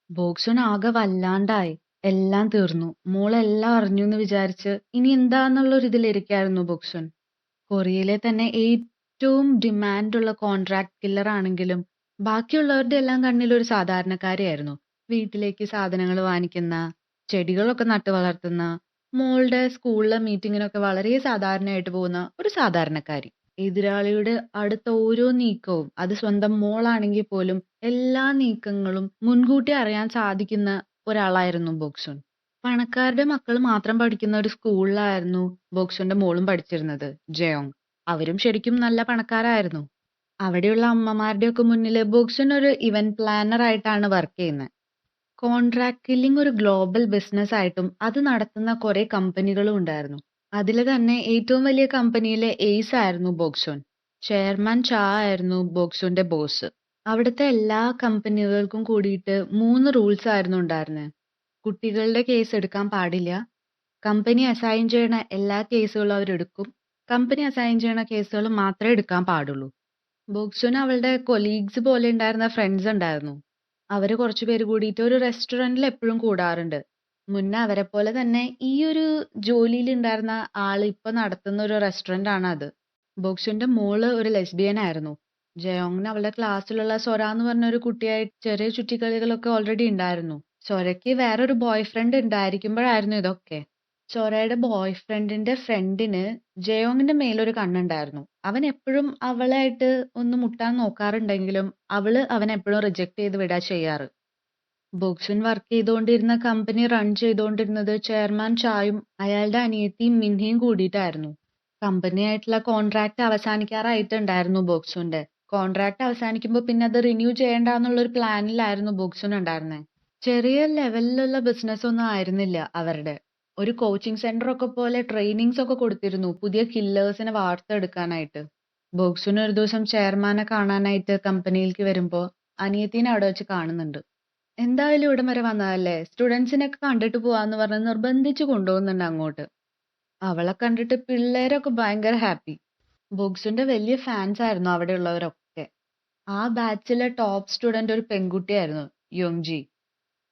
ബോക്സുന് ആകെ വല്ലാണ്ടായി. എല്ലാം തീർന്നു. മോളെല്ലാം അറിഞ്ഞൂന്ന് വിചാരിച്ച് ഇനി എന്താന്നുള്ളൊരിതിലിരിക്കായിരുന്നു ബോക്സുൻ. കൊറിയയിലെ തന്നെ ഏറ്റവും ഡിമാൻഡുള്ള കോൺട്രാക്ട് കില്ലർ ആണെങ്കിലും ബാക്കിയുള്ളവരുടെ എല്ലാം കണ്ണിൽ ഒരു സാധാരണക്കാരിയായിരുന്നു. വീട്ടിലേക്ക് സാധനങ്ങൾ വാങ്ങിക്കുന്ന, ചെടികളൊക്കെ നട്ടു വളർത്തുന്ന, മോളുടെ സ്കൂളിലെ മീറ്റിങ്ങിനൊക്കെ വളരെ സാധാരണയായിട്ട് പോകുന്ന ഒരു സാധാരണക്കാരി. എതിരാളിയുടെ അടുത്ത ഓരോ നീക്കവും അത് സ്വന്തം മോളാണെങ്കിൽ പോലും എല്ലാ നീക്കങ്ങളും മുൻകൂട്ടി അറിയാൻ സാധിക്കുന്ന ഒരാളായിരുന്നു ബോക്സുൻ. പണക്കാരുടെ മക്കൾ മാത്രം പഠിക്കുന്ന ഒരു സ്കൂളിലായിരുന്നു ബോക്സുന്റെ മോളും പഠിച്ചിരുന്നത്, ജയോങ്. അവരും ശരിക്കും നല്ല പണക്കാരായിരുന്നു. അവിടെയുള്ള അമ്മമാരുടെയൊക്കെ മുന്നിൽ ബോക്സുൻ ഒരു ഇവന്റ് പ്ലാനർ ആയിട്ടാണ് വർക്ക് ചെയ്യുന്നത്. കോൺട്രാക്ട് കില്ലിംഗ് ഒരു ഗ്ലോബൽ ബിസിനസ് ആയിട്ടും അത് നടത്തുന്ന കുറെ കമ്പനികളും ഉണ്ടായിരുന്നു. അതിൽ തന്നെ ഏറ്റവും വലിയ കമ്പനിയിലെ എയ്സ് ആയിരുന്നു ബോക്സുൻ. ചെയർമാൻ ചാ ആയിരുന്നു ബോക്സുന്റെ ബോസ്. അവിടുത്തെ എല്ലാ കമ്പനികൾക്കും കൂടിയിട്ട് 3 റൂൾസ് ആയിരുന്നു ഉണ്ടായിരുന്നത്. കുട്ടികളുടെ കേസ് എടുക്കാൻ പാടില്ല. കമ്പനി അസൈൻ ചെയ്യണ എല്ലാ കേസുകളും അവരെടുക്കും. കമ്പനി അസൈൻ ചെയ്യണ കേസുകൾ മാത്രമേ എടുക്കാൻ പാടുള്ളൂ. ബോക്സുന് അവളുടെ കൊലീഗ്സ് പോലെ ഉണ്ടായിരുന്ന ഫ്രണ്ട്സ് ഉണ്ടായിരുന്നു. അവര് കുറച്ചുപേര് കൂടിയിട്ട് ഒരു റെസ്റ്റോറന്റിൽ എപ്പോഴും കൂടാറുണ്ട്. മുന്നേ അവരെ പോലെ തന്നെ ഈ ഒരു ജോലിയിൽ ഉണ്ടായിരുന്ന ആള് ഇപ്പൊ നടത്തുന്ന ഒരു റെസ്റ്റോറന്റ് ആണ് അത്. ബോക്സുന്റെ മോള് ഒരു ലെസ്ബിയൻ ആയിരുന്നു. ജയോങ്ങിന് അവളുടെ ക്ലാസ്സിലുള്ള സൊറ എന്ന് പറഞ്ഞ ഒരു കുട്ടിയായിട്ട് ചെറിയ ചുറ്റിക്കളികളൊക്കെ ഓൾറെഡി ഉണ്ടായിരുന്നു. സൊരയ്ക്ക് വേറൊരു ബോയ് ഫ്രണ്ട് ഉണ്ടായിരിക്കുമ്പോഴായിരുന്നു ഇതൊക്കെ. സൊറയുടെ ബോയ് ഫ്രണ്ടിന്റെ ഫ്രണ്ടിന് ജയോങ്ങിന്റെ മേലൊരു കണ്ണുണ്ടായിരുന്നു. അവൻ എപ്പോഴും അവളായിട്ട് ഒന്ന് മുട്ടാൻ നോക്കാറുണ്ടെങ്കിലും അവള് അവനെ എപ്പോഴും റിജക്ട് ചെയ്ത് വിടാ ചെയ്യാറ്. ബോക്സുൻ വർക്ക് ചെയ്തുകൊണ്ടിരുന്ന കമ്പനി റൺ ചെയ്തുകൊണ്ടിരുന്നത് ചെയർമാൻ ചായും അയാളുടെ അനിയത്തിയും മിൻഹയും കൂടിയിട്ടായിരുന്നു. കമ്പനിയായിട്ടുള്ള കോൺട്രാക്ട് അവസാനിക്കാറായിട്ടുണ്ടായിരുന്നു ബോക്സുന്റെ. കോൺട്രാക്ട് അവസാനിക്കുമ്പോൾ പിന്നെ അത് റിന്യൂ ചെയ്യേണ്ട ഒരു പ്ലാനിലായിരുന്നു ബോക്സുൻ ഉണ്ടായിരുന്നത്. ചെറിയ ലെവലിലുള്ള ബിസിനസ് ഒന്നും ആയിരുന്നില്ല അവരുടെ. ഒരു കോച്ചിങ് സെന്റർ ഒക്കെ പോലെ ട്രെയിനിങ്സ് ഒക്കെ കൊടുത്തിരുന്നു പുതിയ കില്ലേഴ്സിനെ വാർത്തെടുക്കാനായിട്ട്. ബോക്സുൻ ഒരു ദിവസം ചെയർമാനെ കാണാനായിട്ട് കമ്പനിയിലേക്ക് വരുമ്പോ അനിയത്തിനെ അവിടെ വെച്ച് കാണുന്നുണ്ട്. എന്തായാലും ഇവിടം വരെ വന്നതല്ലേ, സ്റ്റുഡൻസിനൊക്കെ കണ്ടിട്ട് പോവാന്ന് പറഞ്ഞ് നിർബന്ധിച്ച് കൊണ്ടുപോകുന്നുണ്ട് അങ്ങോട്ട്. അവളെ കണ്ടിട്ട് പിള്ളേരൊക്കെ ഭയങ്കര ഹാപ്പി. ബോക്സുന്റെ വലിയ ഫാൻസ് ആയിരുന്നു അവിടെയുള്ളവരൊക്കെ. ആ ബാച്ചിലെ ടോപ്പ് സ്റ്റുഡന്റ് ഒരു പെൺകുട്ടിയായിരുന്നു, യോങ്ജി.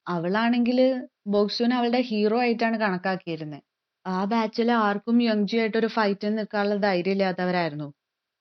അവളാണെങ്കില് ബോക്സുവിനെ അവളുടെ ഹീറോ ആയിട്ടാണ് കണക്കാക്കിയിരുന്നത്. ആ ബാച്ചിലെ ആർക്കും യോങ്ജി ആയിട്ട് ഒരു ഫൈറ്റിന് നിൽക്കാനുള്ള ധൈര്യം ഇല്ലാത്തവരായിരുന്നു.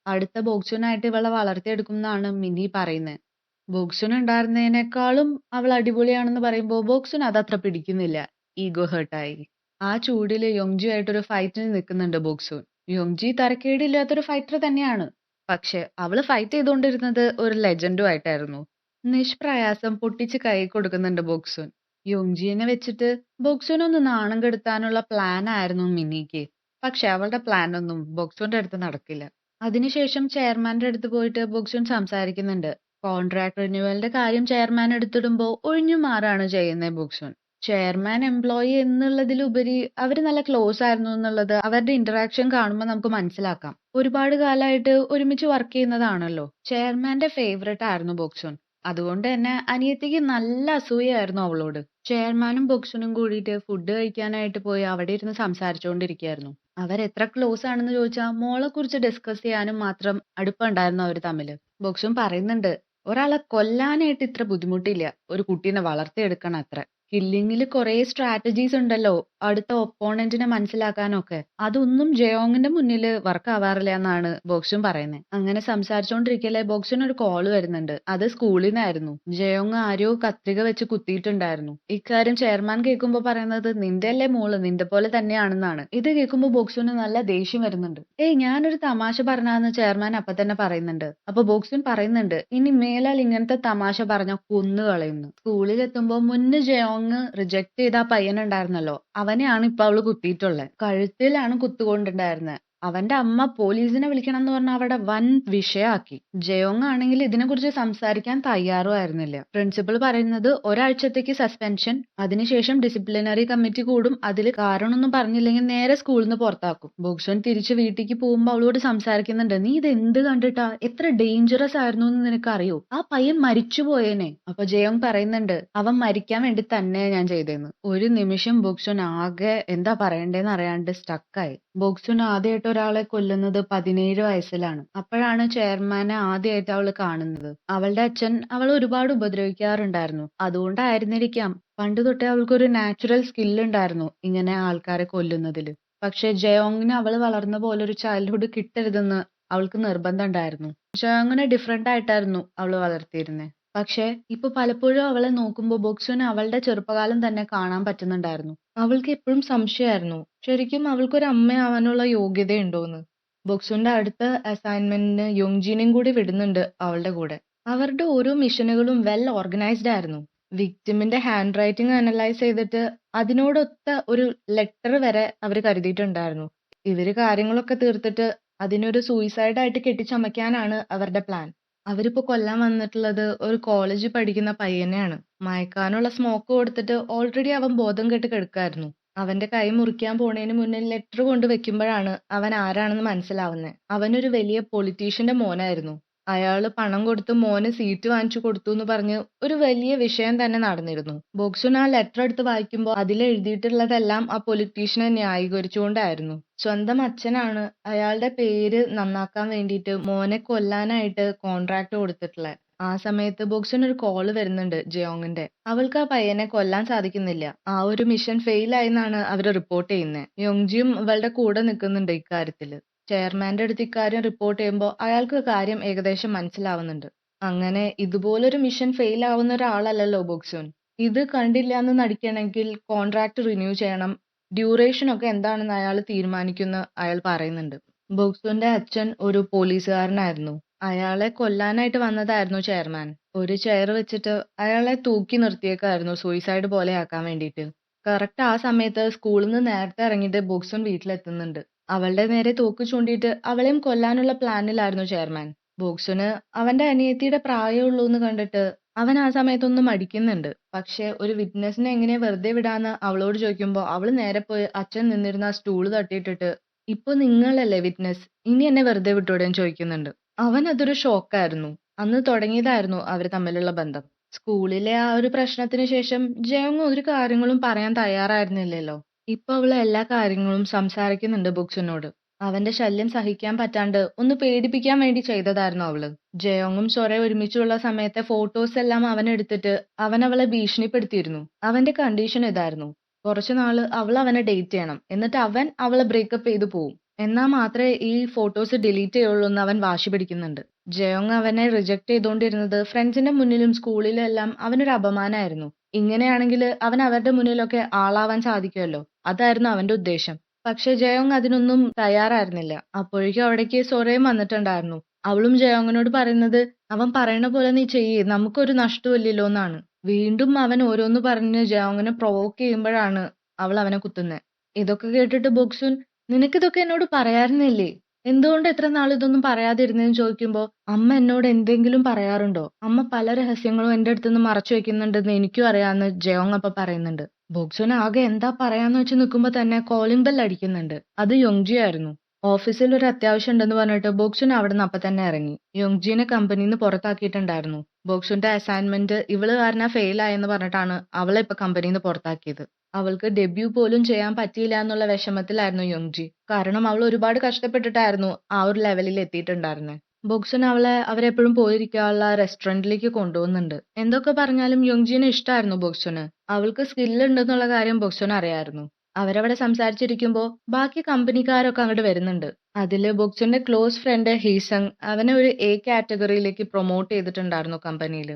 അടുത്ത ബോക്സുവിനായിട്ട് ഇവളെ വളർത്തിയെടുക്കും എന്നാണ് മിനി പറയുന്നത്. ബോക്സുന് ഉണ്ടായിരുന്നതിനേക്കാളും അവൾ അടിപൊളിയാണെന്ന് പറയുമ്പോൾ ബോക്സുന് അതത്ര പിടിക്കുന്നില്ല. ഈഗോ ഹേർട്ടായി. ആ ചൂടില് യോങ്ജി ആയിട്ടൊരു ഫൈറ്റിന് നിൽക്കുന്നുണ്ട് ബോക്സുൻ. യോങ്ജി തരക്കേടില്ലാത്തൊരു ഫൈറ്റർ തന്നെയാണ്. പക്ഷെ അവള് ഫൈറ്റ് ചെയ്തുകൊണ്ടിരുന്നത് ഒരു ലെജൻഡും ആയിട്ടായിരുന്നു. നിഷ്പ്രയാസം പൊട്ടിച്ച് കൈ കൊടുക്കുന്നുണ്ട് ബോക്സുൻ. യോങ്ജിനെ വെച്ചിട്ട് ബോക്സുനൊന്ന് നാണം കെടുത്താനുള്ള പ്ലാൻ ആയിരുന്നു മിനിക്ക്. പക്ഷെ അവളുടെ പ്ലാൻ ഒന്നും ബോക്സുന്റെ അടുത്ത് നടക്കില്ല. അതിനുശേഷം ചെയർമാന്റെ അടുത്ത് പോയിട്ട് ബോക്സുൻ സംസാരിക്കുന്നുണ്ട്. കോൺട്രാക്ട് റിന്യൂവലിന്റെ കാര്യം ചെയർമാൻ എടുത്തിടുമ്പോൾ ഒഴിഞ്ഞു മാറാണ് ചെയ്യുന്നത് ബോക്സുൻ. ചെയർമാൻ എംപ്ലോയി എന്നുള്ളതിലുപരി അവര് നല്ല ക്ലോസ് ആയിരുന്നു എന്നുള്ളത് അവരുടെ ഇന്ററാക്ഷൻ കാണുമ്പോൾ നമുക്ക് മനസ്സിലാക്കാം. ഒരുപാട് കാലമായിട്ട് ഒരുമിച്ച് വർക്ക് ചെയ്യുന്നതാണല്ലോ. ചെയർമാന്റെ ഫേവറേറ്റ് ആയിരുന്നു ബോക്സുൻ. അതുകൊണ്ട് തന്നെ അനിയത്തിക്ക് നല്ല അസൂയായിരുന്നു അവളോട്. ചെയർമാനും ബോക്സുനും കൂടിയിട്ട് ഫുഡ് കഴിക്കാനായിട്ട് പോയി അവിടെ ഇരുന്ന് സംസാരിച്ചുകൊണ്ടിരിക്കുകയായിരുന്നു. അവരെത്ര ക്ലോസ് ആണെന്ന് ചോദിച്ചാൽ മോളെ കുറിച്ച് ഡിസ്കസ് ചെയ്യാനും മാത്രം അടുപ്പമുണ്ടായിരുന്നു അവര് തമ്മില്. ബോക്സും പറയുന്നുണ്ട്, ഒരാളെ കൊല്ലാനായിട്ട് ഇത്ര ബുദ്ധിമുട്ടില്ല ഒരു കുട്ടീനെ വളർത്തിയെടുക്കണം അത്ര. കില്ലിങ്ങില് കുറേ സ്ട്രാറ്റജീസ് ഉണ്ടല്ലോ അടുത്ത ഒപ്പോണന്റിനെ മനസ്സിലാക്കാനൊക്കെ. അതൊന്നും ജയോങ്ങിന്റെ മുന്നിൽ വർക്ക് ആവാറില്ല എന്നാണ് ബോക്സും പറയുന്നത്. അങ്ങനെ സംസാരിച്ചോണ്ടിരിക്കലെ ബോക്സിന് ഒരു കോള് വരുന്നുണ്ട്. അത് സ്കൂളിൽ നിന്നായിരുന്നു. ജയോങ് ആരോ കത്രിക വെച്ച് കുത്തിയിട്ടുണ്ടായിരുന്നു. ഇക്കാര്യം ചെയർമാൻ കേൾക്കുമ്പോ പറയുന്നത് നിന്റെ അല്ലേ മോള്, നിന്റെ പോലെ തന്നെയാണെന്നാണ്. ഇത് കേൾക്കുമ്പോ ബോക്സിന് നല്ല ദേഷ്യം വരുന്നുണ്ട്. ഏയ് ഞാനൊരു തമാശ പറഞ്ഞാന്ന് ചെയർമാൻ അപ്പൊ തന്നെ പറയുന്നുണ്ട്. അപ്പൊ ബോക്സിൻ പറയുന്നുണ്ട്, ഇനി മേലാൽ ഇങ്ങനത്തെ തമാശ പറഞ്ഞ കൊന്നു കളയുന്നു. സ്കൂളിൽ എത്തുമ്പോ മുന്ന് ജയോങ് റിജക്ട് ചെയ്ത ആ പയ്യനുണ്ടായിരുന്നല്ലോ, അവനെയാണ് ഇപ്പൊ അവള് കുത്തിയിട്ടുള്ളത്. കഴുത്തിലാണ് കുത്തുകൊണ്ടുണ്ടായിരുന്നത്. അവന്റെ അമ്മ പോലീസിനെ വിളിക്കണം എന്ന് പറഞ്ഞ അവിടെ വൻ വിഷയാക്കി. ജയോങ് ആണെങ്കിൽ ഇതിനെക്കുറിച്ച് സംസാരിക്കാൻ തയ്യാറുമായിരുന്നില്ല. പ്രിൻസിപ്പൽ പറയുന്നത് ഒരാഴ്ചത്തേക്ക് സസ്പെൻഷൻ, അതിനുശേഷം ഡിസിപ്ലിനറി കമ്മിറ്റി കൂടും, അതിൽ കാരണമൊന്നും പറഞ്ഞില്ലെങ്കിൽ നേരെ സ്കൂളിൽ നിന്ന് പുറത്താക്കും. ബോക്സോൻ തിരിച്ച് വീട്ടിലേക്ക് പോകുമ്പോ അവളോട് സംസാരിക്കുന്നുണ്ട്, നീ ഇത് എന്ത് കണ്ടിട്ടാ, എത്ര ഡേഞ്ചറസ് ആയിരുന്നു എന്ന് നിനക്ക് അറിയോ, ആ പയ്യൻ മരിച്ചുപോയേനെ. അപ്പൊ ജയോങ് പറയുന്നുണ്ട്, അവൻ മരിക്കാൻ വേണ്ടി തന്നെ ഞാൻ ചെയ്തേന്ന്. ഒരു നിമിഷം ബോക്സോൻ ആകെ എന്താ പറയണ്ടേന്ന് അറിയാണ്ട് സ്റ്റക്കായി. ബോക്സുന് ആദ്യമായിട്ട് ഒരാളെ കൊല്ലുന്നത് 17 വയസ്സിലാണ്. അപ്പോഴാണ് ചെയർമാനെ ആദ്യമായിട്ട് അവള് കാണുന്നത്. അവളുടെ അച്ഛൻ അവളെ ഒരുപാട് ഉപദ്രവിക്കാറുണ്ടായിരുന്നു. അതുകൊണ്ടായിരുന്നിരിക്കാം പണ്ട് തൊട്ടേ അവൾക്കൊരു നാച്ചുറൽ സ്കിൽ ഉണ്ടായിരുന്നു ഇങ്ങനെ ആൾക്കാരെ കൊല്ലുന്നതില്. പക്ഷെ ജയോങ്ങിന് അവള് വളർന്ന പോലെ ഒരു ചൈൽഡ്ഹുഡ് കിട്ടരുതെന്ന് അവൾക്ക് നിർബന്ധം ഉണ്ടായിരുന്നു. ജയോങ്ങിനെ ഡിഫറെന്റ് ആയിട്ടായിരുന്നു അവള് വളർത്തിയിരുന്നത്. പക്ഷെ ഇപ്പൊ പലപ്പോഴും അവളെ നോക്കുമ്പോൾ ബോക്സുവിന് അവളുടെ ചെറുപ്പകാലം തന്നെ കാണാൻ പറ്റുന്നുണ്ടായിരുന്നു. അവൾക്ക് എപ്പോഴും സംശയമായിരുന്നു ശരിക്കും അവൾക്കൊരു അമ്മയാവാനുള്ള യോഗ്യതയുണ്ടോന്ന്. ബോക്സുവിന്റെ അടുത്ത അസൈൻമെന്റിന് യോങ്ജീനെയും കൂടി വിടുന്നുണ്ട് അവളുടെ കൂടെ. അവരുടെ ഓരോ മിഷനുകളും വെൽ ഓർഗനൈസ്ഡ് ആയിരുന്നു. വിക്ടിമിന്റെ ഹാൻഡ് റൈറ്റിംഗ് അനലൈസ് ചെയ്തിട്ട് അതിനോടൊത്ത ഒരു ലെറ്റർ വരെ അവർ കരുതിയിട്ടുണ്ടായിരുന്നു. ഇവര് കാര്യങ്ങളൊക്കെ തീർത്തിട്ട് അതിനൊരു സൂയിസൈഡ് ആയിട്ട് കെട്ടിച്ചമയ്ക്കാനാണ് അവരുടെ പ്ലാൻ. അവരിപ്പോ കൊല്ലാൻ വന്നിട്ടുള്ളത് ഒരു കോളേജിൽ പഠിക്കുന്ന പയ്യനെയാണ്. മയക്കാനുള്ള സ്മോക്ക് കൊടുത്തിട്ട് ഓൾറെഡി അവൻ ബോധം കെട്ട് കിടക്കായിരുന്നു. അവന്റെ കൈ മുറിക്കാൻ പോണേന് മുന്നേ ലെറ്റർ കൊണ്ട് വെക്കുമ്പോഴാണ് അവൻ ആരാണെന്ന് മനസ്സിലാവുന്നത്. അവനൊരു വലിയ പൊളിറ്റീഷ്യന്റെ മോനായിരുന്നു. അയാള് പണം കൊടുത്ത് മോന് സീറ്റ് വാങ്ങിച്ചു കൊടുത്തു എന്ന് പറഞ്ഞ് ഒരു വലിയ വിഷയം തന്നെ നടന്നിരുന്നു. ബോക്സുൻ ആ ലെറ്റർ എടുത്ത് വായിക്കുമ്പോൾ അതിൽ എഴുതിയിട്ടുള്ളതെല്ലാം ആ പൊളിറ്റീഷ്യനെ ന്യായീകരിച്ചുകൊണ്ടായിരുന്നു. സ്വന്തം അച്ഛനാണ് അയാളുടെ പേര് നന്നാക്കാൻ വേണ്ടിയിട്ട് മോനെ കൊല്ലാനായിട്ട് കോൺട്രാക്ട് കൊടുത്തിട്ടുള്ളത്. ആ സമയത്ത് ബോക്സിന് ഒരു കോള് വരുന്നുണ്ട് ജയോങ്ങിന്റെ. അവൾക്ക് ആ പയ്യനെ കൊല്ലാൻ സാധിക്കുന്നില്ല. ആ ഒരു മിഷൻ ഫെയിൽ ആയെന്നാണ് അവര് റിപ്പോർട്ട് ചെയ്യുന്നത്. യോങ്ജിയും അവളുടെ കൂടെ നിൽക്കുന്നുണ്ട് ഇക്കാര്യത്തില്. ചെയർമാന്റെ അടുത്ത് ഇക്കാര്യം റിപ്പോർട്ട് ചെയ്യുമ്പോൾ അയാൾക്ക് കാര്യം ഏകദേശം മനസ്സിലാവുന്നുണ്ട്. അങ്ങനെ ഇതുപോലൊരു മിഷൻ ഫെയിൽ ആവുന്ന ഒരാളല്ലല്ലോ ബോക്സുൻ. ഇത് കണ്ടില്ല എന്ന് നടിക്കണമെങ്കിൽ കോൺട്രാക്ട് റിന്യൂ ചെയ്യണം. ഡ്യൂറേഷൻ ഒക്കെ എന്താണെന്ന് അയാൾ തീരുമാനിക്കുന്ന അയാൾ പറയുന്നുണ്ട്. ബോക്സുവിന്റെ അച്ഛൻ ഒരു പോലീസുകാരനായിരുന്നു. അയാളെ കൊല്ലാനായിട്ട് വന്നതായിരുന്നു ചെയർമാൻ. ഒരു ചെയർ വെച്ചിട്ട് അയാളെ തൂക്കി നിർത്തിയേക്കായിരുന്നു സൂയിസൈഡ് പോലെ ആക്കാൻ വേണ്ടിയിട്ട്. കറക്റ്റ് ആ സമയത്ത് സ്കൂളിൽ നിന്ന് നേരത്തെ ഇറങ്ങിയിട്ട് ബോക്സുൻ വീട്ടിലെത്തുന്നുണ്ട്. അവളുടെ നേരെ തോക്ക് ചൂണ്ടിയിട്ട് അവളെയും കൊല്ലാനുള്ള പ്ലാനിലായിരുന്നു ചെയർമാൻ. ബോക്സുന് അവന്റെ അനിയത്തിയുടെ പ്രായമുള്ളൂ എന്ന് കണ്ടിട്ട് അവൻ ആ സമയത്തൊന്ന് മടിക്കുന്നുണ്ട്. പക്ഷെ ഒരു വിറ്റ്നസിനെ എങ്ങനെ വെറുതെ വിടാന്ന് അവളോട് ചോദിക്കുമ്പോൾ അവള് നേരെ പോയി അച്ഛൻ നിന്നിരുന്ന ആ സ്റ്റൂള് തട്ടിയിട്ടിട്ട് ഇപ്പൊ നിങ്ങളല്ലേ വിറ്റ്നസ്, ഇനി എന്നെ വെറുതെ വിട്ടൂടെന്ന് ചോദിക്കുന്നുണ്ട്. അവൻ അതൊരു ഷോക്കായിരുന്നു. അന്ന് തുടങ്ങിയതായിരുന്നു അവർ തമ്മിലുള്ള ബന്ധം. സ്കൂളിലെ ആ ഒരു പ്രശ്നത്തിന് ശേഷം ജയോങ് ഒരു കാര്യങ്ങളും പറയാൻ തയ്യാറായിരുന്നില്ലല്ലോ. ഇപ്പൊ അവള് എല്ലാ കാര്യങ്ങളും സംസാരിക്കുന്നുണ്ട് ബുക്സിനോട്. അവന്റെ ശല്യം സഹിക്കാൻ പറ്റാണ്ട് ഒന്ന് പേടിപ്പിക്കാൻ വേണ്ടി ചെയ്തതായിരുന്നു അവള്. ജയോങ്ങും സൊറ ഒരുമിച്ചുള്ള സമയത്തെ ഫോട്ടോസ് എല്ലാം അവൻ എടുത്തിട്ട് അവൻ അവളെ ഭീഷണിപ്പെടുത്തിയിരുന്നു. അവന്റെ കണ്ടീഷൻ ഇതായിരുന്നു, കുറച്ചുനാള് അവൾ അവനെ ഡേറ്റ് ചെയ്യണം, എന്നിട്ട് അവൻ അവളെ ബ്രേക്കപ്പ് ചെയ്തു പോവും. എന്നാൽ മാത്രമേ ഈ ഫോട്ടോസ് ഡിലീറ്റ് ചെയ്യുള്ളൂ എന്ന് അവൻ വാശി പിടിക്കുന്നുണ്ട്. ജയോങ് അവനെ റിജക്ട് ചെയ്തുകൊണ്ടിരുന്നത് ഫ്രണ്ട്സിന്റെ മുന്നിലും സ്കൂളിലും എല്ലാം അവനൊരു അപമാനമായിരുന്നു. ഇങ്ങനെയാണെങ്കിൽ അവൻ അവരുടെ മുന്നിലൊക്കെ ആളാവാൻ സാധിക്കുമല്ലോ, അതായിരുന്നു അവന്റെ ഉദ്ദേശം. പക്ഷെ ജയോങ് അതിനൊന്നും തയ്യാറായിരുന്നില്ല. അപ്പോഴേക്കും അവിടേക്ക് സൊറയും വന്നിട്ടുണ്ടായിരുന്നു. അവളും ജയോങ്ങിനോട് പറയുന്നത് അവൻ പറയണ പോലെ നീ ചെയ്യേ, നമുക്കൊരു നഷ്ടമില്ലല്ലോ എന്നാണ്. വീണ്ടും അവൻ ഓരോന്ന് പറഞ്ഞ് ജയോങ്ങിനെ പ്രൊവോക്ക് ചെയ്യുമ്പോഴാണ് അവൾ അവനെ കുത്തുന്നത്. ഇതൊക്കെ കേട്ടിട്ട് ബോക്സുൻ നിനക്കിതൊക്കെ എന്നോട് പറയാറുന്നില്ലേ, എന്തുകൊണ്ട് എത്ര നാൾ ഇതൊന്നും പറയാതിരുന്നേന്ന് ചോദിക്കുമ്പോൾ അമ്മ എന്നോട് എന്തെങ്കിലും പറയാറുണ്ടോ, അമ്മ പല രഹസ്യങ്ങളും എന്റെ അടുത്തുനിന്ന് മറച്ചു വെക്കുന്നുണ്ടെന്ന് എനിക്കും അറിയാമെന്ന് ജയോങ് അപ്പൊ പറയുന്നുണ്ട്. ബോക്സുൻ ആകെ എന്താ പറയാന്ന് വെച്ച് നിൽക്കുമ്പോ തന്നെ കോളിംഗ് ബെൽ അടിക്കുന്നുണ്ട്. അത് യോങ്ജി ആയിരുന്നു. ഓഫീസിൽ ഒരു അത്യാവശ്യം ഉണ്ടെന്ന് പറഞ്ഞിട്ട് ബോക്സുൻ അവിടെ നിന്ന് അപ്പൊ തന്നെ ഇറങ്ങി. യോങ്ജിനെ കമ്പനിയിൽ നിന്ന് പുറത്താക്കിയിട്ടുണ്ടായിരുന്നു. ബോക്സുന്റെ അസൈൻമെന്റ് ഇവള് കാരണം ഫെയിൽ ആയെന്ന് പറഞ്ഞിട്ടാണ് അവളെ ഇപ്പൊ കമ്പനിയിൽ നിന്ന് പുറത്താക്കിയത്. അവൾക്ക് ഡെബ്യൂ പോലും ചെയ്യാൻ പറ്റിയില്ല എന്നുള്ള വിഷമത്തിലായിരുന്നു യോങ്ജി. കാരണം അവൾ ഒരുപാട് കഷ്ടപ്പെട്ടിട്ടായിരുന്നു ആ ഒരു ലെവലിൽ എത്തിയിട്ടുണ്ടായിരുന്നത്. ബോക്സുൻ അവരെപ്പോഴും പോയിരിക്കാനുള്ള റെസ്റ്റോറന്റിലേക്ക് കൊണ്ടുപോകുന്നുണ്ട്. എന്തൊക്കെ പറഞ്ഞാലും യോങ്ജിനെ ഇഷ്ടമായിരുന്നു ബോക്സുന്. അവൾക്ക് സ്കില്ല് ഉണ്ടെന്നുള്ള കാര്യം ബോക്സുന് അറിയായിരുന്നു. അവരവിടെ സംസാരിച്ചിരിക്കുമ്പോൾ ബാക്കി കമ്പനിക്കാരൊക്കെ അങ്ങോട്ട് വരുന്നുണ്ട്. അതില് ബോക്സുന്റെ ക്ലോസ് ഫ്രണ്ട് ഹീസങ് അവനെ ഒരു എ കാറ്റഗറിയിലേക്ക് പ്രൊമോട്ട് ചെയ്തിട്ടുണ്ടായിരുന്നു കമ്പനിയിൽ.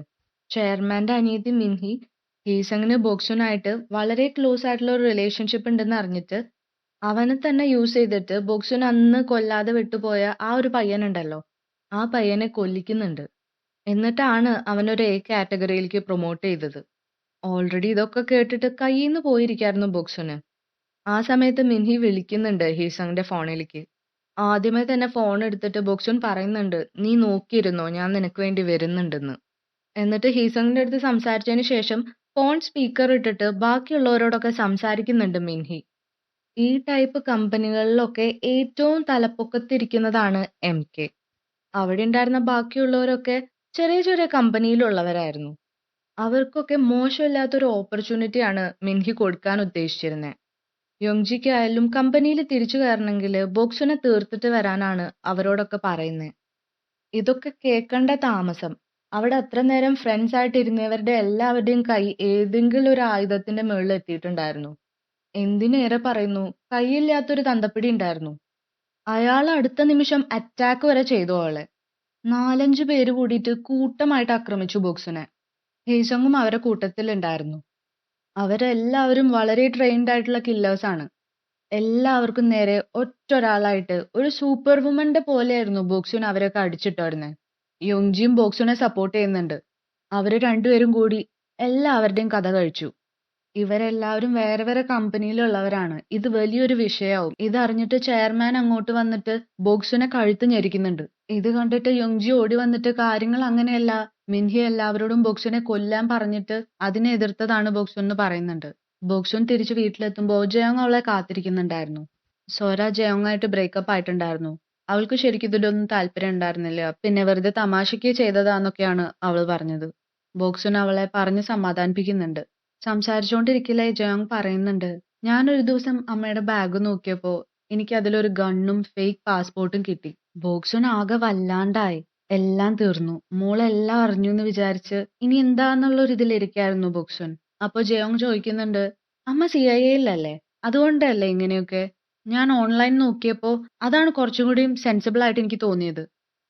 ചെയർമാന്റെ അനിയത്തി മിൻഹി ഹീസങ്ങിന് ബോക്സുനായിട്ട് വളരെ ക്ലോസ് ആയിട്ടുള്ള ഒരു റിലേഷൻഷിപ്പ് ഉണ്ടെന്ന് അറിഞ്ഞിട്ട് അവനെ തന്നെ യൂസ് ചെയ്തിട്ട് ബോക്സുൻ അന്ന് കൊല്ലാതെ വിട്ടുപോയ ആ ഒരു പയ്യനുണ്ടല്ലോ, ആ പയ്യനെ കൊല്ലിക്കുന്നുണ്ട്. എന്നിട്ടാണ് അവനൊരു എ കാറ്റഗറിയിലേക്ക് പ്രൊമോട്ട് ചെയ്തത്. ഓൾറെഡി ഇതൊക്കെ കേട്ടിട്ട് കയ്യിന്ന് പോയിരിക്കായിരുന്നു ബോക്സുന്. ആ സമയത്ത് മിൻഹി വിളിക്കുന്നുണ്ട് ഹീസങ്ങിന്റെ ഫോണിലേക്ക്. ആദ്യമേ തന്നെ ഫോൺ എടുത്തിട്ട് ബോക്സുൻ പറയുന്നുണ്ട്, നീ നോക്കിയിരുന്നോ, ഞാൻ നിനക്ക് വേണ്ടി വരുന്നുണ്ടെന്ന്. എന്നിട്ട് ഹീസങ്ങിന്റെ അടുത്ത് സംസാരിച്ചതിന് ശേഷം ഫോൺ സ്പീക്കർ ഇട്ടിട്ട് ബാക്കിയുള്ളവരോടൊക്കെ സംസാരിക്കുന്നുണ്ട് മിൻഹി. ഈ ടൈപ്പ് കമ്പനികളിലൊക്കെ ഏറ്റവും തലപ്പൊക്കത്തിരിക്കുന്നതാണ് MK. അവിടെ ഉണ്ടായിരുന്ന ബാക്കിയുള്ളവരൊക്കെ ചെറിയ ചെറിയ കമ്പനിയിലുള്ളവരായിരുന്നു. അവർക്കൊക്കെ മോശമില്ലാത്തൊരു ഓപ്പർച്യൂണിറ്റിയാണ് മിൻഹി കൊടുക്കാൻ ഉദ്ദേശിച്ചിരുന്നത്. യോങ്ജിക്കായാലും കമ്പനിയിൽ തിരിച്ചു കയറണമെങ്കിൽ ബോക്സിനെ തീർത്തിട്ട് വരാനാണ് അവരോടൊക്കെ പറയുന്നത്. ഇതൊക്കെ കേൾക്കണ്ട താമസം. അവിടെ അത്ര നേരം ഫ്രണ്ട്സ് ആയിട്ട് ഇരുന്നവരുടെ എല്ലാവരുടെയും കൈ ഏതെങ്കിലും ഒരു ആയുധത്തിന്റെ മുകളിൽ എത്തിയിട്ടുണ്ടായിരുന്നു. എന്തിനേറെ പറയുന്നു, കൈയില്ലാത്തൊരു തന്തപ്പിടി ഉണ്ടായിരുന്നു. അയാൾ അടുത്ത നിമിഷം അറ്റാക്ക് വരെ ചെയ്തു അവളെ. 4-5 പേര് കൂടിയിട്ട് കൂട്ടമായിട്ട് ആക്രമിച്ചു ബോക്സിനെ. ഹേസങ്ങും അവരുടെ കൂട്ടത്തിലുണ്ടായിരുന്നു. അവരെല്ലാവരും വളരെ ട്രെയിൻഡ് ആയിട്ടുള്ള കില്ലേഴ്സ് ആണ്. എല്ലാവർക്കും നേരെ ഒറ്റൊരാളായിട്ട് ഒരു സൂപ്പർ വുമന്റെ പോലെയായിരുന്നു ബോക്സിന് അവരൊക്കെ അടിച്ചിട്ടായിരുന്നത്. യോങ്ജിയും ബോക്സിനെ സപ്പോർട്ട് ചെയ്യുന്നുണ്ട്. അവര് രണ്ടുപേരും കൂടി എല്ലാവരുടെയും കഥ കഴിച്ചു. ഇവരെല്ലാവരും വേറെ വേറെ കമ്പനിയിലുള്ളവരാണ്. ഇത് വലിയൊരു വിഷയാവും. ഇതറിഞ്ഞിട്ട് ചെയർമാൻ അങ്ങോട്ട് വന്നിട്ട് ബോക്സിനെ കഴുത്ത് ഞെരിക്കുന്നുണ്ട്. ഇത് കണ്ടിട്ട് യോങ്ജി ഓടി വന്നിട്ട് കാര്യങ്ങൾ അങ്ങനെയല്ല, മിൻഹി എല്ലാവരോടും ബോക്സിനെ കൊല്ലാൻ പറഞ്ഞിട്ട് അതിനെ എതിർത്തതാണ് ബോക്സുൻ എന്ന് പറയുന്നുണ്ട്. ബോക്സുൻ തിരിച്ച് വീട്ടിലെത്തുമ്പോൾ ജയോങ് അവളെ കാത്തിരിക്കുന്നുണ്ടായിരുന്നു. സോര ജയോങ്ങായിട്ട് ബ്രേക്കപ്പ് ആയിട്ടുണ്ടായിരുന്നു. അവൾക്ക് ശരിക്കും ഇതിലൊന്നും താല്പര്യം ഉണ്ടായിരുന്നില്ല. പിന്നെ വെറുതെ തമാശയ്ക്ക് ചെയ്തതാന്നൊക്കെയാണ് അവൾ പറഞ്ഞത്. ബോക്സുൻ അവളെ പറഞ്ഞ് സമാധാനിപ്പിക്കുന്നുണ്ട്. സംസാരിച്ചുകൊണ്ടിരിക്കലേ ജയോങ് പറയുന്നുണ്ട്, ഞാനൊരു ദിവസം അമ്മയുടെ ബാഗ് നോക്കിയപ്പോ എനിക്ക് അതിലൊരു ഗണ്ണും ഫേക്ക് പാസ്പോർട്ടും കിട്ടി. ബോക്സുൻ ആകെ വല്ലാണ്ടായി. എല്ലാം തീർന്നു, മോളെല്ലാം അറിഞ്ഞു എന്ന് വിചാരിച്ച് ഇനി എന്താന്നുള്ള ഒരു ഇതിലിരിക്കായിരുന്നു ബോക്സുൻ. അപ്പൊ ജയോങ് ചോദിക്കുന്നുണ്ട്, അമ്മ CIA-യിലല്ലേ, അതുകൊണ്ടല്ലേ ഇങ്ങനെയൊക്കെ? ഞാൻ ഓൺലൈൻ നോക്കിയപ്പോ അതാണ് കുറച്ചും കൂടിയും സെൻസിബിൾ ആയിട്ട് എനിക്ക് തോന്നിയത്.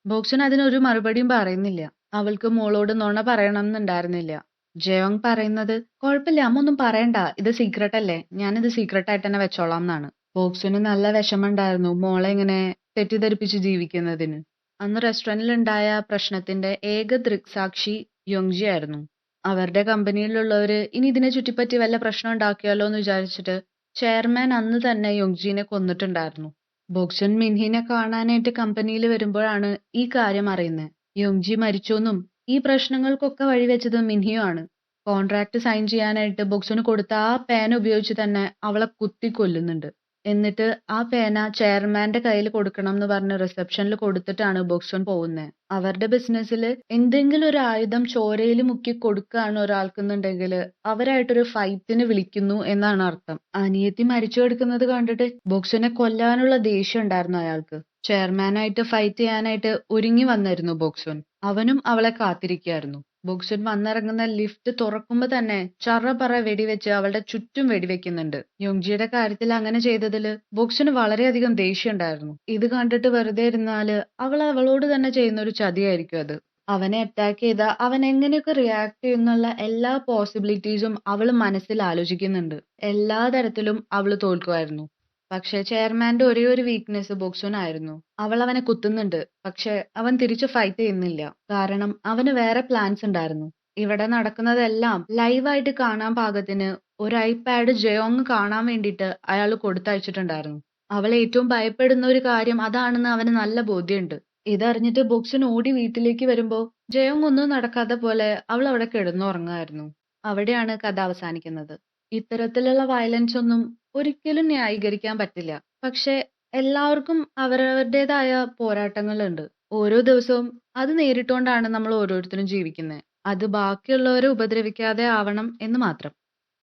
ബോക്സുൻ അതിനൊരു മറുപടിയും പറയുന്നില്ല. അവൾക്ക് മോളോട് നുണ പറയണമെന്നുണ്ടായിരുന്നില്ല. ജയോങ് പറയുന്നത്, കുഴപ്പമില്ല അമ്മ ഒന്നും പറയണ്ട, ഇത് സീക്രട്ട് അല്ലേ, ഞാനിത് സീക്രട്ട് ആയിട്ട് തന്നെ വെച്ചോളാം എന്നാണ്. ബോക്സിന് നല്ല വിഷമമുണ്ടായിരുന്നു മോളെ ഇങ്ങനെ തെറ്റിദ്ധരിപ്പിച്ച് ജീവിക്കുന്നതിന്. അന്ന് റെസ്റ്റോറന്റിൽ ഉണ്ടായ പ്രശ്നത്തിന്റെ ഏക ദൃക്സാക്ഷി യോങ്ജി ആയിരുന്നു. അവരുടെ കമ്പനിയിലുള്ളവര് ഇനി ഇതിനെ ചുറ്റിപ്പറ്റി വല്ല പ്രശ്നം ഉണ്ടാക്കിയാലോ എന്ന് വിചാരിച്ചിട്ട് ചെയർമാൻ അന്ന് തന്നെ യോങ്ജിനെ കൊന്നിട്ടുണ്ടായിരുന്നു. ബോക്സുൻ മിൻഹിനെ കാണാനായിട്ട് കമ്പനിയിൽ വരുമ്പോഴാണ് ഈ കാര്യം അറിയുന്നത്. യോങ്ജി മരിച്ചോന്നും ഈ പ്രശ്നങ്ങൾക്കൊക്കെ വഴിവെച്ചത് മിൻഹിയോ ആണ്. കോൺട്രാക്ട് സൈൻ ചെയ്യാനായിട്ട് ബോക്സുന് കൊടുത്ത ആ പേന ഉപയോഗിച്ച് തന്നെ അവളെ കുത്തി കൊല്ലുന്നുണ്ട്. എന്നിട്ട് ആ പേന ചെയർമാന്റെ കയ്യിൽ കൊടുക്കണം എന്ന് പറഞ്ഞ് റിസപ്ഷനിൽ കൊടുത്തിട്ടാണ് ബോക്സുൻ പോകുന്നത്. അവരുടെ ബിസിനസ്സിൽ എന്തെങ്കിലും ഒരു ആയുധം ചോരയിൽ മുക്കി കൊടുക്കുകയാണ് ഒരാൾക്കെന്നുണ്ടെങ്കിൽ അവരായിട്ടൊരു ഫൈറ്റിന് വിളിക്കുന്നു എന്നാണ് അർത്ഥം. അനിയത്തി മരിച്ചു കിടക്കുന്നത് കണ്ടിട്ട് ബോക്സുനെ കൊല്ലാനുള്ള ദേഷ്യം ഉണ്ടായിരുന്നു അയാൾക്ക്. ചെയർമാനായിട്ട് ഫൈറ്റ് ചെയ്യാനായിട്ട് ഒരുങ്ങി വന്നിരുന്നു ബോക്സുൻ. അവനും അവളെ കാത്തിരിക്കുകയായിരുന്നു. ബോക്സുൻ വന്നിറങ്ങുന്ന ലിഫ്റ്റ് തുറക്കുമ്പോ തന്നെ ചറപറ വെടിവെച്ച് അവളുടെ ചുറ്റും വെടിവെക്കുന്നുണ്ട്. യോങ്ജിയുടെ കാര്യത്തിൽ അങ്ങനെ ചെയ്തതില് ബോക്സിന് വളരെയധികം ദേഷ്യം ഉണ്ടായിരുന്നു. ഇത് കണ്ടിട്ട് വെറുതെ ഇരുന്നാല് അവൾ അവളോട് തന്നെ ചെയ്യുന്ന ഒരു ചതിയായിരിക്കും അത്. അവനെ അറ്റാക്ക് ചെയ്ത അവൻ എങ്ങനെയൊക്കെ റിയാക്ട് ചെയ്യുന്നുള്ള എല്ലാ പോസിബിലിറ്റീസും അവള് മനസ്സിൽ ആലോചിക്കുന്നുണ്ട്. എല്ലാ തരത്തിലും അവള് തോൽക്കുമായിരുന്നു. പക്ഷെ ചെയർമാന്റെ ഒരേ ഒരു വീക്ക്നെസ് ബോക്സുൻ ആയിരുന്നു. അവൾ അവനെ കുത്തുന്നുണ്ട്, പക്ഷെ അവൻ തിരിച്ചു ഫൈറ്റ് ചെയ്യുന്നില്ല. കാരണം അവന് വേറെ പ്ലാൻസ് ഉണ്ടായിരുന്നു. ഇവിടെ നടക്കുന്നതെല്ലാം ലൈവായിട്ട് കാണാൻ പാകത്തിന് ഒരു ഐപാഡ് ജയോങ് കാണാൻ വേണ്ടിയിട്ട് അയാൾ കൊടുത്തയച്ചിട്ടുണ്ടായിരുന്നു. അവൾ ഏറ്റവും ഭയപ്പെടുന്ന ഒരു കാര്യം അതാണെന്ന് അവന് നല്ല ബോധ്യമുണ്ട്. ഇതറിഞ്ഞിട്ട് ബോക്സുൻ ഓടി വീട്ടിലേക്ക് വരുമ്പോ ജയോങ് ഒന്നും നടക്കാത്ത പോലെ അവൾ അവിടെ കിടന്നുറങ്ങായിരുന്നു. അവിടെയാണ് കഥ അവസാനിക്കുന്നത്. ഇത്തരത്തിലുള്ള വയലൻസ് ഒന്നും ഒരിക്കലും ന്യായീകരിക്കാൻ പറ്റില്ല. പക്ഷെ എല്ലാവർക്കും അവരവരുടേതായ പോരാട്ടങ്ങളുണ്ട്. ഓരോ ദിവസവും അത് നേരിട്ടുകൊണ്ടാണ് നമ്മൾ ഓരോരുത്തരും ജീവിക്കുന്നത്. അത് ബാക്കിയുള്ളവരെ ഉപദ്രവിക്കാതെ ആവണം എന്ന് മാത്രം.